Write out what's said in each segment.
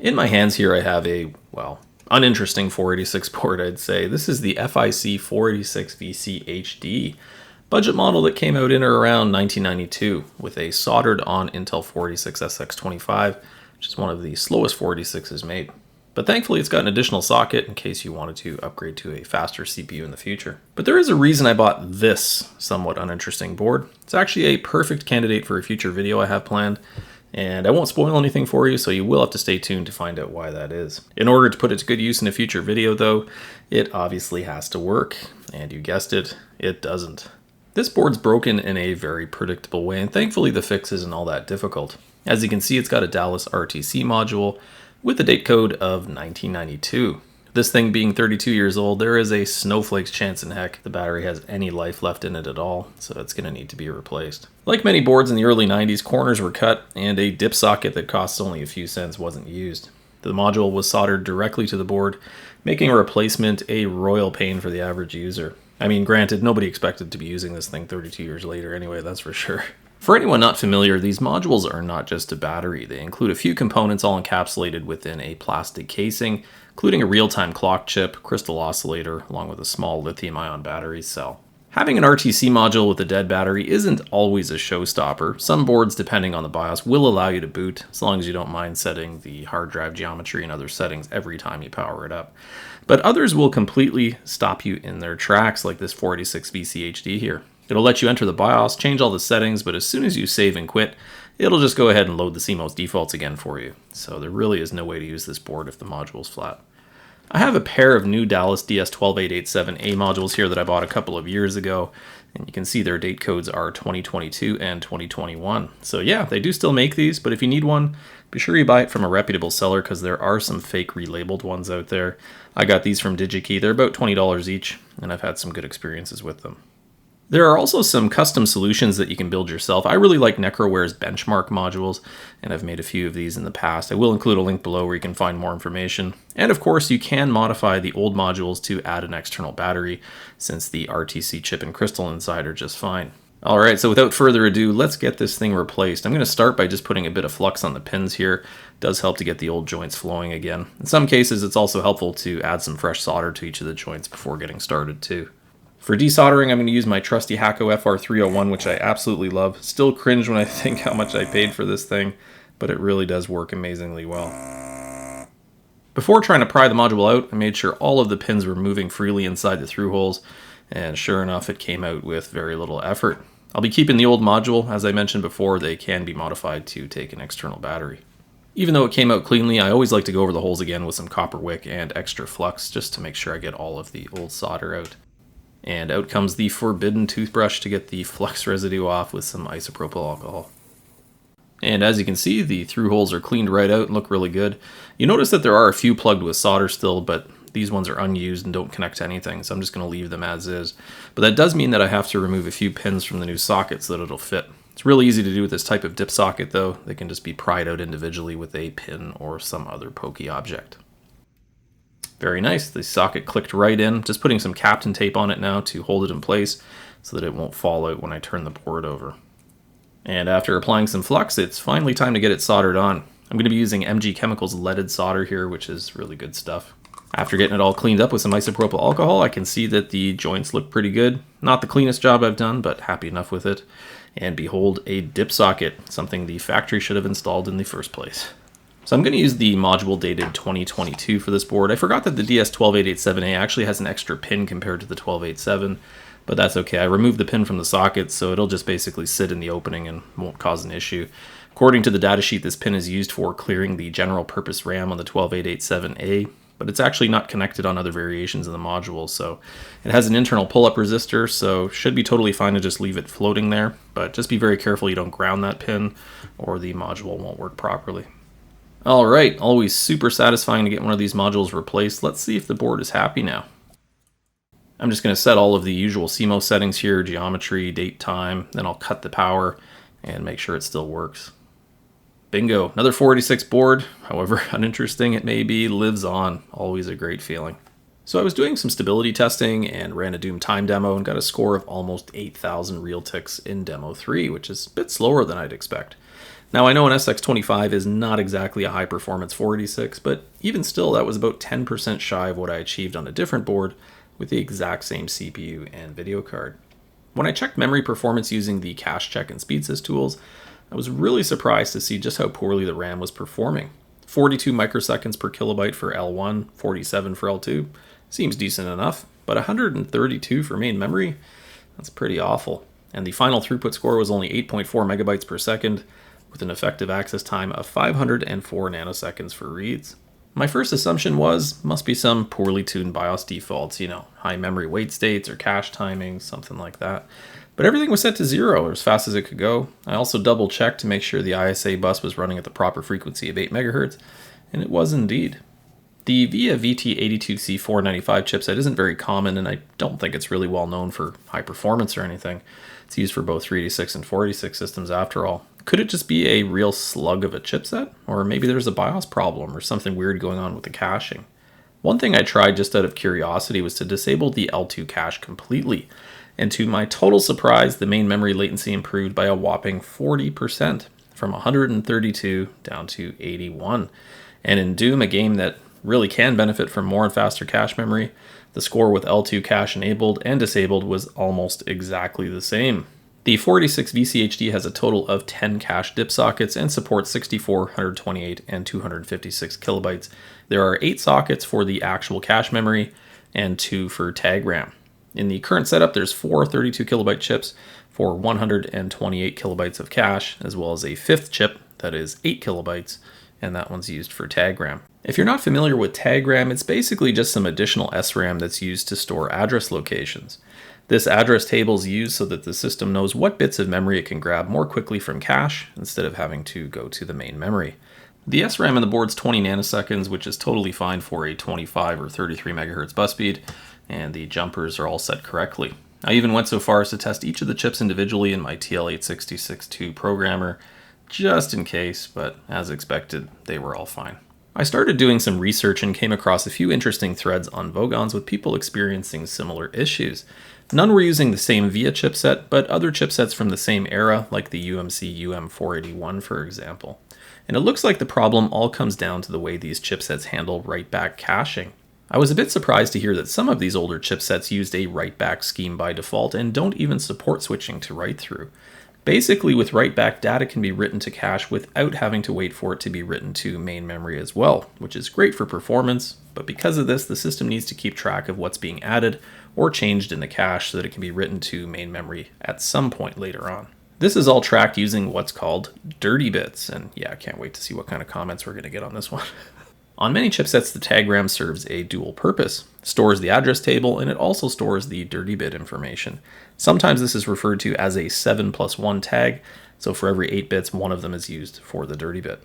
In my hands here I have a, well, uninteresting 486 board, I'd say. This is the FIC 486VC HD budget model that came out in or around 1992 with a soldered on Intel 486SX25, which is one of the slowest 486s made. But thankfully it's got an additional socket in case you wanted to upgrade to a faster CPU in the future. But there is a reason I bought this somewhat uninteresting board. It's actually a perfect candidate for a future video I have planned, and I won't spoil anything for you, so you will have to stay tuned to find out why that is. In order to put it to good use in a future video though, it obviously has to work, and you guessed it, it doesn't. This board's broken in a very predictable way, and thankfully the fix isn't all that difficult. As you can see, it's got a Dallas RTC module with a date code of 1992. This thing being 32 years old, there is a snowflake's chance in heck the battery has any life left in it at all, so it's going to need to be replaced. Like many boards in the early 90s, corners were cut and a dip socket that costs only a few cents wasn't used. The module was soldered directly to the board, making a replacement a royal pain for the average user. I mean, granted, nobody expected to be using this thing 32 years later anyway, that's for sure. For anyone not familiar, these modules are not just a battery. They include a few components all encapsulated within a plastic casing, including a real-time clock chip, crystal oscillator, along with a small lithium-ion battery cell. Having an RTC module with a dead battery isn't always a showstopper. Some boards, depending on the BIOS, will allow you to boot, as long as you don't mind setting the hard drive geometry and other settings every time you power it up. But others will completely stop you in their tracks, like this 486VC HD here. It'll let you enter the BIOS, change all the settings, but as soon as you save and quit, it'll just go ahead and load the CMOS defaults again for you. So there really is no way to use this board if the module's flat. I have a pair of new Dallas DS12887A modules here that I bought a couple of years ago, and you can see their date codes are 2022 and 2021. So yeah, they do still make these, but if you need one, be sure you buy it from a reputable seller because there are some fake relabeled ones out there. I got these from DigiKey. They're about $20 each, and I've had some good experiences with them. There are also some custom solutions that you can build yourself. I really like Necroware's benchmark modules, and I've made a few of these in the past. I will include a link below where you can find more information. And of course, you can modify the old modules to add an external battery, since the RTC chip and crystal inside are just fine. Alright, so without further ado, let's get this thing replaced. I'm going to start by just putting a bit of flux on the pins here. It does help to get the old joints flowing again. In some cases, it's also helpful to add some fresh solder to each of the joints before getting started too. For desoldering, I'm going to use my trusty Hakko FR301, which I absolutely love. Still cringe when I think how much I paid for this thing, but it really does work amazingly well. Before trying to pry the module out, I made sure all of the pins were moving freely inside the through holes, and sure enough, it came out with very little effort. I'll be keeping the old module. As I mentioned before, they can be modified to take an external battery. Even though it came out cleanly, I always like to go over the holes again with some copper wick and extra flux, just to make sure I get all of the old solder out. And out comes the forbidden toothbrush to get the flux residue off with some isopropyl alcohol. And as you can see, the through holes are cleaned right out and look really good. You notice that there are a few plugged with solder still, but these ones are unused and don't connect to anything, so I'm just going to leave them as is. But that does mean that I have to remove a few pins from the new socket so that it'll fit. It's really easy to do with this type of dip socket though. They can just be pried out individually with a pin or some other pokey object. Very nice, the socket clicked right in. Just putting some Kapton tape on it now to hold it in place so that it won't fall out when I turn the board over. And after applying some flux, it's finally time to get it soldered on. I'm going to be using MG Chemicals leaded solder here, which is really good stuff. After getting it all cleaned up with some isopropyl alcohol, I can see that the joints look pretty good. Not the cleanest job I've done, but happy enough with it. And behold, a dip socket, something the factory should have installed in the first place. So I'm going to use the module dated 2022 for this board. I forgot that the DS12887A actually has an extra pin compared to the 1287, but that's okay. I removed the pin from the socket, so it'll just basically sit in the opening and won't cause an issue. According to the datasheet, this pin is used for clearing the general purpose RAM on the 12887A, but it's actually not connected on other variations of the module, so it has an internal pull-up resistor, so should be totally fine to just leave it floating there, but just be very careful you don't ground that pin or the module won't work properly. Alright, always super satisfying to get one of these modules replaced. Let's see if the board is happy now. I'm just going to set all of the usual CMOS settings here, geometry, date, time, then I'll cut the power and make sure it still works. Bingo, another 486 board, however uninteresting it may be, lives on. Always a great feeling. So I was doing some stability testing and ran a Doom time demo and got a score of almost 8,000 real ticks in demo 3, which is a bit slower than I'd expect. Now I know an SX25 is not exactly a high performance 486, but even still that was about 10% shy of what I achieved on a different board with the exact same CPU and video card. When I checked memory performance using the cache check and speedsys tools, I was really surprised to see just how poorly the RAM was performing. 42 microseconds per kilobyte for L1, 47 for L2, seems decent enough, but 132 for main memory, that's pretty awful. And the final throughput score was only 8.4 megabytes per second, with an effective access time of 504 nanoseconds for reads. My first assumption must be some poorly tuned BIOS defaults, high memory wait states or cache timing, something like that. But everything was set to 0 or as fast as it could go. I also double checked to make sure the ISA bus was running at the proper frequency of 8 MHz, and it was indeed. The VIA VT82C495 chipset isn't very common, and I don't think it's really well known for high performance or anything. It's used for both 386 and 486 systems after all. Could it just be a real slug of a chipset? Or maybe there's a BIOS problem or something weird going on with the caching. One thing I tried just out of curiosity was to disable the L2 cache completely, and to my total surprise, the main memory latency improved by a whopping 40%, from 132 down to 81. And in Doom, a game that really can benefit from more and faster cache memory, the score with L2 cache enabled and disabled was almost exactly the same. The 486 VCHD has a total of 10 cache DIP sockets and supports 64, 128, and 256 kilobytes. There are 8 sockets for the actual cache memory and 2 for tag RAM. In the current setup, there's 4 32 kilobyte chips for 128 kilobytes of cache, as well as a 5th chip that is 8 kilobytes, and that one's used for tag RAM. If you're not familiar with tag RAM, it's basically just some additional SRAM that's used to store address locations. This address table is used so that the system knows what bits of memory it can grab more quickly from cache instead of having to go to the main memory. The SRAM in the board's 20 nanoseconds, which is totally fine for a 25 or 33 megahertz bus speed, and the jumpers are all set correctly. I even went so far as to test each of the chips individually in my TL8662 programmer, just in case, but as expected, they were all fine. I started doing some research and came across a few interesting threads on Vogons with people experiencing similar issues. None were using the same VIA chipset, but other chipsets from the same era, like the UMC UM481 for example. And it looks like the problem all comes down to the way these chipsets handle write-back caching. I was a bit surprised to hear that some of these older chipsets used a write-back scheme by default and don't even support switching to write-through. Basically, with write-back, data can be written to cache without having to wait for it to be written to main memory as well, which is great for performance, but because of this, the system needs to keep track of what's being added or changed in the cache so that it can be written to main memory at some point later on. This is all tracked using what's called dirty bits, and yeah, I can't wait to see what kind of comments we're going to get on this one. On many chipsets, the tag RAM serves a dual purpose. It stores the address table, and it also stores the dirty bit information. Sometimes this is referred to as a 7+1 tag, so for every 8 bits, one of them is used for the dirty bit.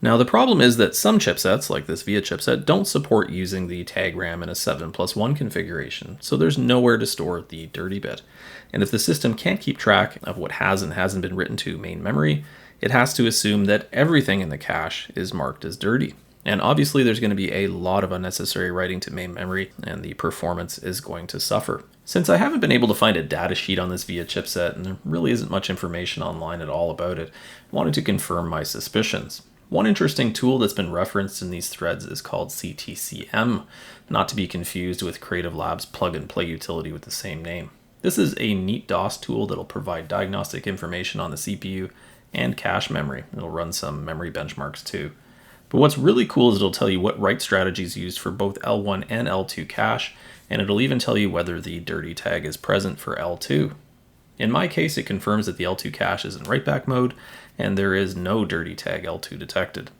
Now the problem is that some chipsets, like this VIA chipset, don't support using the tag RAM in a 7+1 configuration, so there's nowhere to store the dirty bit. And if the system can't keep track of what has and hasn't been written to main memory, it has to assume that everything in the cache is marked as dirty. And obviously there's going to be a lot of unnecessary writing to main memory, and the performance is going to suffer. Since I haven't been able to find a data sheet on this VIA chipset, and there really isn't much information online at all about it, I wanted to confirm my suspicions. One interesting tool that's been referenced in these threads is called CTCM, not to be confused with Creative Labs' plug-and-play utility with the same name. This is a neat DOS tool that'll provide diagnostic information on the CPU and cache memory. It'll run some memory benchmarks too. But what's really cool is it'll tell you what write strategy is used for both L1 and L2 cache, and it'll even tell you whether the dirty tag is present for L2. In my case, it confirms that the L2 cache is in write-back mode, and there is no dirty tag L2 detected.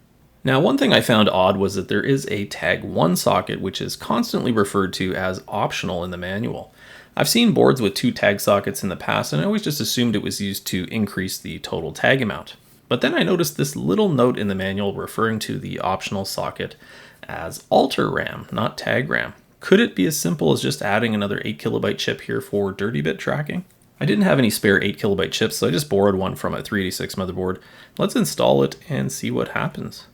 Now, one thing I found odd was that there is a tag 1 socket, which is constantly referred to as optional in the manual. I've seen boards with 2 tag sockets in the past, and I always just assumed it was used to increase the total tag amount. But then I noticed this little note in the manual referring to the optional socket as AlterRAM, not tag RAM. Could it be as simple as just adding another 8 kilobyte chip here for dirty bit tracking? I didn't have any spare 8 kilobyte chips, so I just borrowed one from a 386 motherboard. Let's install it and see what happens.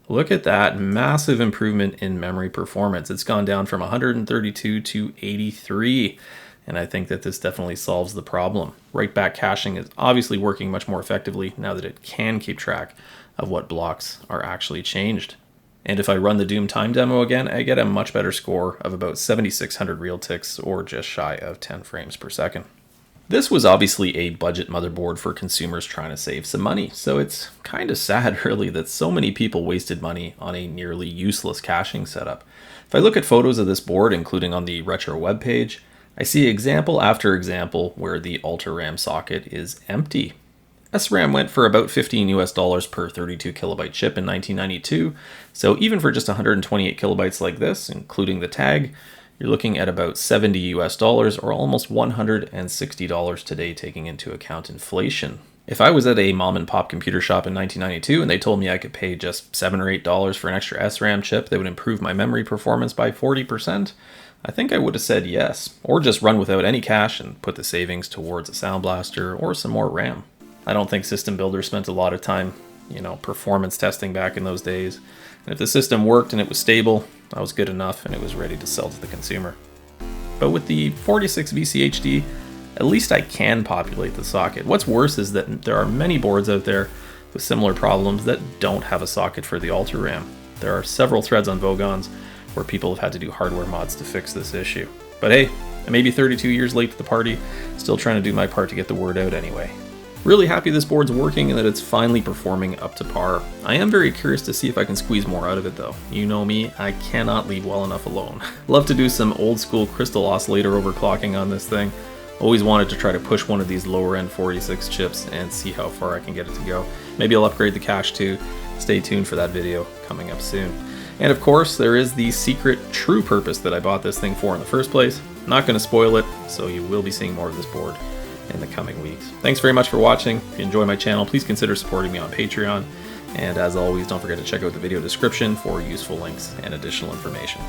Look at that massive improvement in memory performance. It's gone down from 132 to 83. and I think that this definitely solves the problem. Write-back caching is obviously working much more effectively now that it can keep track of what blocks are actually changed. And if I run the Doom time demo again, I get a much better score of about 7,600 real ticks, or just shy of 10 frames per second. This was obviously a budget motherboard for consumers trying to save some money, so it's kind of sad really that so many people wasted money on a nearly useless caching setup. If I look at photos of this board, including on the Retro webpage, I see example after example where the AlterRAM socket is empty. SRAM went for about $15 per 32 kilobyte chip in 1992, so even for just 128 kilobytes like this, including the tag, you're looking at about $70 or almost $160 today, taking into account inflation. If I was at a mom and pop computer shop in 1992 and they told me I could pay just $7 or $8 for an extra SRAM chip that would improve my memory performance by 40%, I think I would have said yes, or just run without any cache and put the savings towards a Sound Blaster or some more RAM. I don't think system builders spent a lot of time, performance testing back in those days. And if the system worked and it was stable, that was good enough and it was ready to sell to the consumer. But with the 46VCHD, at least I can populate the socket. What's worse is that there are many boards out there with similar problems that don't have a socket for the AlterRAM. There are several threads on Vogons where people have had to do hardware mods to fix this issue. But hey, I may be 32 years late to the party, still trying to do my part to get the word out anyway. Really happy this board's working and that it's finally performing up to par. I am very curious to see if I can squeeze more out of it though. You know me, I cannot leave well enough alone. Love to do some old school crystal oscillator overclocking on this thing. Always wanted to try to push one of these lower end 46 chips and see how far I can get it to go. Maybe I'll upgrade the cache too. Stay tuned for that video coming up soon. And of course, there is the secret true purpose that I bought this thing for in the first place. Not going to spoil it, so you will be seeing more of this board in the coming weeks. Thanks very much for watching. If you enjoy my channel, please consider supporting me on Patreon. And as always, don't forget to check out the video description for useful links and additional information.